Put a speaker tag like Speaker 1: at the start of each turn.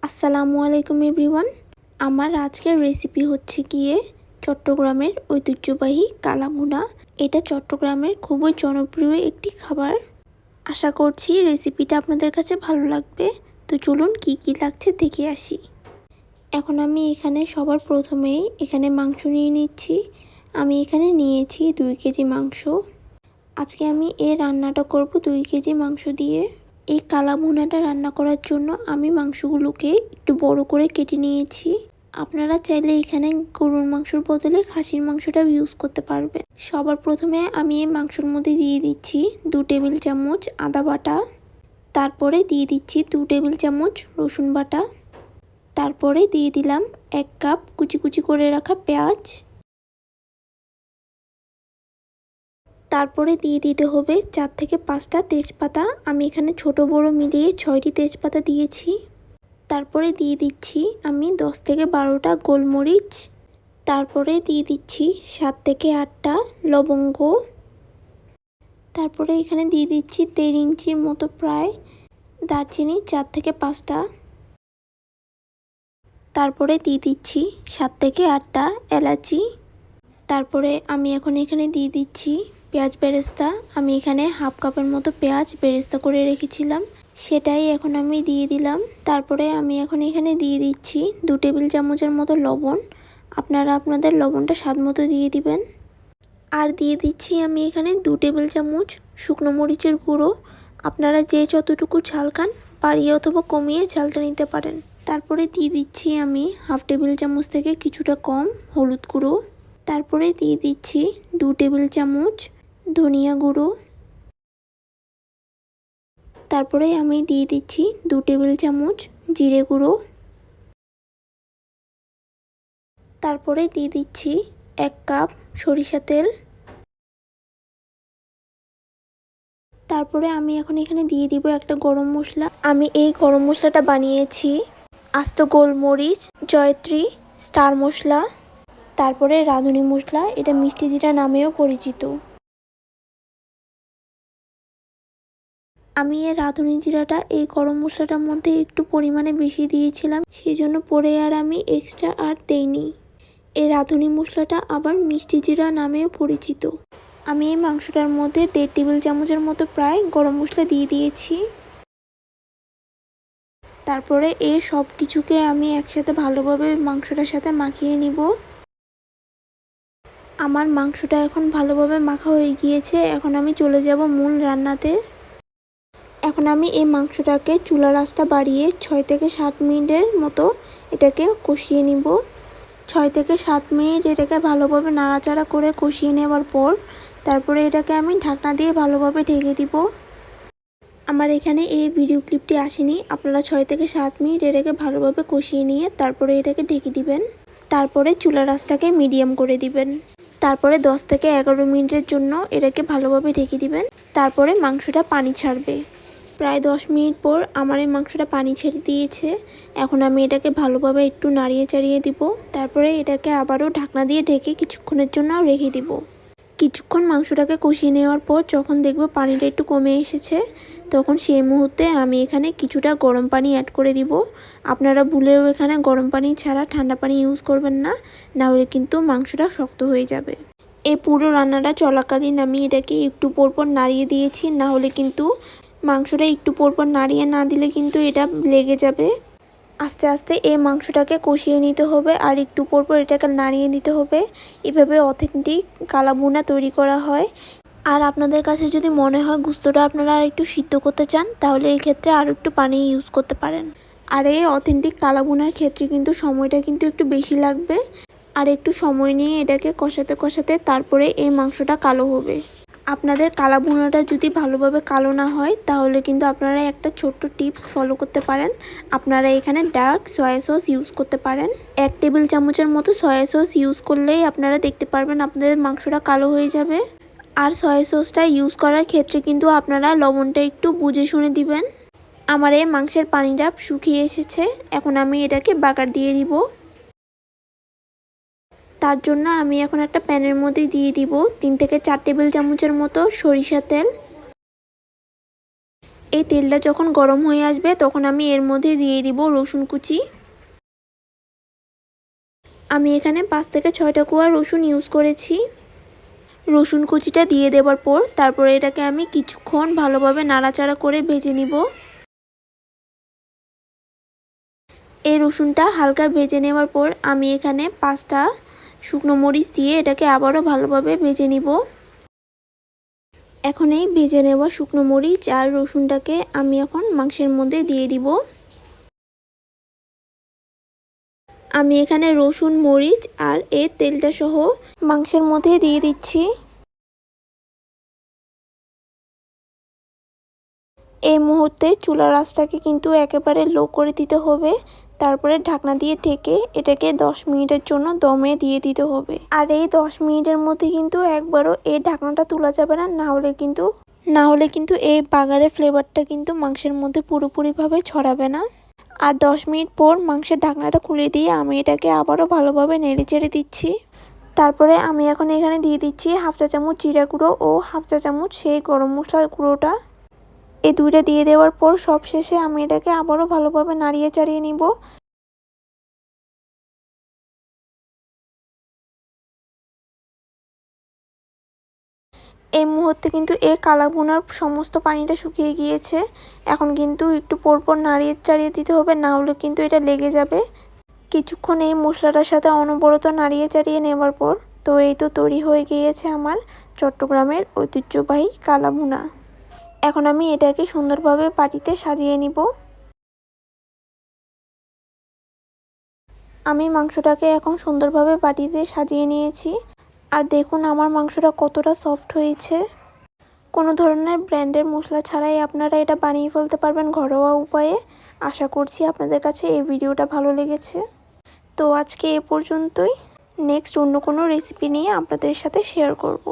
Speaker 1: আসসালামু আলাইকুম এভরিওয়ান। আমার আজকের রেসিপি হচ্ছে গিয়ে চট্টগ্রামের ঐতিহ্যবাহী কালাভুনা। এটা চট্টগ্রামের খুবই জনপ্রিয় একটি খাবার। আশা করছি রেসিপিটা আপনাদের কাছে ভালো লাগবে। তো চলুন কি কি লাগছে দেখে আসি। এখন আমি এখানে সবার প্রথমেই মাংস নিয়ে নিচ্ছি। আমি এখানে নিয়েছি 2 কেজি মাংস। আজকে আমি এই রান্নাটা করব 2 কেজি মাংস দিয়ে। এই কালা ভুনাটা রান্না করার জন্য আমি মাংসগুলোকে একটু বড় করে কেটে নিয়েছি। আপনারা চাইলে এখানে গরুর মাংসের বদলে খাসির মাংসটাও ইউজ করতে পারবেন। সবার প্রথমে আমি এই মাংসের মধ্যে দিয়ে দিচ্ছি 2 টেবিল চামচ আদা বাটা, তারপরে দিয়ে দিচ্ছি 2 টেবিল চামচ রসুন বাটা, তারপরে দিয়ে দিলাম 1 কাপ কুচি কুচি করে রাখা পেঁয়াজ, তারপরে দিয়ে দিতে হবে 4 থেকে 5টা তেজপাতা। আমি এখানে ছোট বড় মিলিয়ে 6টি তেজপাতা দিয়েছি। তারপরে দিয়ে দিচ্ছি আমি 10 থেকে 12টা গোলমরিচ, তারপরে দিয়ে দিচ্ছি 7 থেকে 8টা লবঙ্গ, তারপরে এখানে দিয়ে দিচ্ছি 1.5 ইঞ্চির মতো প্রায় দারচিনি 4 থেকে 5টা, তারপরে দিয়ে দিচ্ছি 7 থেকে 8টা এলাচি। তারপরে আমি এখানে দিয়ে দিচ্ছি পেঁয়াজ বেরেস্তা। আমি এখানে হাফ কাপের মতো পেঁয়াজ বেরেস্তা করে রেখেছিলাম, সেটাই এখন আমি দিয়ে দিলাম। তারপরে আমি এখানে দিয়ে দিচ্ছি 2 টেবিল চামচের মতো লবণ। আপনারা আপনাদের লবণটা স্বাদ মতো দিয়ে দিবেন। আর দিয়ে দিচ্ছি আমি এখানে 2 টেবিল চামচ শুকনো মরিচের গুঁড়ো। আপনারা যে যতটুকু ঝাল খান বাড়িয়ে অথবা কমিয়ে ঝালটা নিতে পারেন। তারপরে দিয়ে দিচ্ছি আমি হাফ টেবিল চামচ থেকে কিছুটা কম হলুদ গুঁড়ো। তারপরে দিয়ে দিচ্ছি 2 টেবিল চামচ ধনিয়া গুঁড়ো। তারপরে আমি দিয়ে দিচ্ছি 2 টেবিল চামচ জিরে গুঁড়ো। তারপরে দিয়ে দিচ্ছি 1 কাপ সরিষা তেল। তারপরে আমি এখানে দিয়ে দিব একটা গরম মশলা। আমি এই গরম মশলাটা বানিয়েছি আস্ত গোলমরিচ, জয়ত্রী, স্টার মশলা, তারপরে রাঁধুনি মশলা। এটা মিষ্টি জিরা নামেও পরিচিত। আমি এই রাঁধুনি জিরাটা এই গরম মশলাটার মধ্যে একটু পরিমাণে বেশি দিয়েছিলাম, সেই জন্য পরে আর আমি এক্সট্রা আর দেইনি। এই রাঁধুনি মশলাটা আবার মিষ্টি জিরা নামেও পরিচিত। আমি এই মাংসটার মধ্যে 1.5 টেবিল চামচের মতো প্রায় গরম মশলা দিয়ে দিয়েছি। তারপরে এই সব কিছুকে আমি একসাথে ভালোভাবে মাংসটার সাথে মাখিয়ে নিব। আমার মাংসটা এখন ভালোভাবে মাখা হয়ে গিয়েছে। এখন আমি চলে যাব মূল রান্নাতে। এখন আমি এই মাংসটাকে চুলার আঁচটা বাড়িয়ে 6 থেকে 7 মিনিটের মতো এটাকে কষিয়ে নিব। 6 থেকে 7 মিনিট এটাকে ভালোভাবে নাড়াচাড়া করে কষিয়ে নেওয়ার পর তারপরে এটাকে আমি ঢাকনা দিয়ে ভালোভাবে ঢেকে দিব। আমার এখানে এই ভিডিও ক্লিপটি আসেনি। আপনারা 6 থেকে 7 মিনিট এটাকে ভালোভাবে কষিয়ে নিয়ে তারপরে এটাকে ঢেকে দিবেন। তারপরে চুলার আঁচটাকে মিডিয়াম করে দিবেন। তারপরে 10 থেকে 11 মিনিটের জন্য এটাকে ভালোভাবে ঢেকে দিবেন। তারপরে মাংসটা পানি ছাড়বে। প্রায় 10 মিনিট পর আমার এই মাংসটা পানি ছেড়ে দিয়েছে। এখন আমি এটাকে ভালোভাবে একটু নাড়িয়ে চাড়িয়ে দিব। তারপরে এটাকে আবারও ঢাকনা দিয়ে ঢেকে কিছুক্ষণের জন্য রেখে দিব। কিছুক্ষণ মাংসটাকে কষিয়ে নেওয়ার পর যখন দেখব পানিটা একটু কমে এসেছে, তখন সেই মুহূর্তে আমি এখানে কিছুটা গরম পানি অ্যাড করে দিব। আপনারা ভুলেও এখানে গরম পানি ছাড়া ঠান্ডা পানি ইউজ করবেন না, নাহলে কিন্তু মাংসটা শক্ত হয়ে যাবে। এই পুরো রান্নাটা চলাকালীন আমি এটাকে একটু পরপর নাড়িয়ে দিয়েছি, না হলে কিন্তু মাংসটা একটু পরপর নাড়িয়ে না দিলে কিন্তু এটা লেগে যাবে। আস্তে আস্তে এই মাংসটাকে কষিয়ে নিতে হবে আর একটু পরপর এটাকে নাড়িয়ে দিতে হবে। এভাবে অথেন্টিক কালাভুনা তৈরি করা হয়। আর আপনাদের কাছে যদি মনে হয় গোশতটা আপনারা আর একটু সিদ্ধ করতে চান, তাহলে এই ক্ষেত্রে আর একটু পানি ইউজ করতে পারেন। আর এই অথেন্টিক কালাভুনার ক্ষেত্রে কিন্তু সময়টা কিন্তু একটু বেশি লাগবে। আর একটু সময় নিয়ে এটাকে কষাতে কষাতে তারপরে এই মাংসটা কালো হবে। আপনাদের কালা ভুনাটা যদি ভালোভাবে কালো না হয়, তাহলে কিন্তু আপনারা একটা ছোট্ট টিপস ফলো করতে পারেন। আপনারা এখানে ডার্ক সয়া সস ইউজ করতে পারেন। 1 টেবিল চামচের মতো সয়া সস ইউজ করলেই আপনারা দেখতে পারবেন আপনাদের মাংসটা কালো হয়ে যাবে। আর সয়া সসটা ইউজ করার ক্ষেত্রে কিন্তু আপনারা লবণটা একটু বুঝে শুনে দিবেন। আমার এই মাংসের পানিটা শুকিয়ে এসেছে। এখন আমি এটাকে বাগার দিয়ে দিব। তার জন্য আমি এখন একটা প্যানের মধ্যে দিয়ে দিব 3 থেকে 4 টেবিল চামচের মতো সরিষা তেল। এই তেলটা যখন গরম হয়ে আসবে তখন আমি এর মধ্যে দিয়ে দিব রসুন কুচি। আমি এখানে 5 থেকে 6টা কোয়া রসুন ইউজ করেছি। রসুন কুচিটা দিয়ে দেওয়ার পর তারপরে এটাকে আমি কিছুক্ষণ ভালোভাবে নাড়াচাড়া করে ভেজে নিব। এই রসুনটা হালকা ভেজে নেওয়ার পর আমি এখানে 5টা শুকনো মরিচ দিয়ে এটাকে আবারও ভালোভাবে ভেজে নিব। এখন এই ভেজে নেওয়া শুকনো মরিচ আর রসুনটাকে আমি এখন মাংসের মধ্যে দিয়ে দিব। আমি এখানে রসুন, মরিচ আর এই তেলটা সহ মাংসের মধ্যে দিয়ে দিচ্ছি। এই মুহূর্তে চুলার আঁচটাকে কিন্তু একেবারে লো করে দিতে হবে। তারপরে ঢাকনা দিয়ে ঢেকে এটাকে 10 মিনিটের জন্য দমে দিয়ে দিতে হবে। আর এই 10 মিনিটের মধ্যে কিন্তু একবারও এই ঢাকনাটা তোলা যাবে না, না হলে কিন্তু এই বাগারের ফ্লেভারটা কিন্তু মাংসের মধ্যে পুরোপুরিভাবে ছড়াবে না। আর 10 মিনিট পর মাংসের ঢাকনাটা খুলে দিয়ে আমি এটাকে আবারও ভালোভাবে নেড়ে চেড়ে দিচ্ছি। তারপরে আমি এখন এখানে দিয়ে দিচ্ছি 1/2 চা চামচ জিরা গুঁড়ো ও 1/2 চা চামচ সেই গরম মশলার গুঁড়োটা। এই দুইটা দিয়ে দেওয়ার পর সবশেষে আমি এটাকে আবারও ভালোভাবে নাড়িয়ে চাড়িয়ে নিব। এই মুহূর্তে কিন্তু এই কালা ভুনার সমস্ত পানিটা শুকিয়ে গিয়েছে। এখন কিন্তু একটু পরপর নাড়িয়ে চাড়িয়ে দিতে হবে, না হলে কিন্তু এটা লেগে যাবে। কিছুক্ষণ এই মশলাটার সাথে অনবরত নাড়িয়ে চাড়িয়ে নেওয়ার পর তো এই তো তৈরি হয়ে গিয়েছে আমার চট্টগ্রামের ঐতিহ্যবাহী কালা ভুনা। এখন আমি এটাকে সুন্দরভাবে বাটিতে সাজিয়ে নিব। আমি মাংসটাকে এখন সুন্দরভাবে বাটিতে সাজিয়ে নিয়েছি। আর দেখুন আমার মাংসটা কতটা সফট হয়েছে। কোনো ধরনের ব্র্যান্ডের মশলা ছাড়াই আপনারা এটা বানিয়ে ফেলতে পারবেন ঘরোয়া উপায়ে। আশা করছি আপনাদের কাছে এই ভিডিওটা ভালো লেগেছে। তো আজকে এ পর্যন্তই। নেক্সট অন্য কোনো রেসিপি নিয়ে আপনাদের সাথে শেয়ার করব।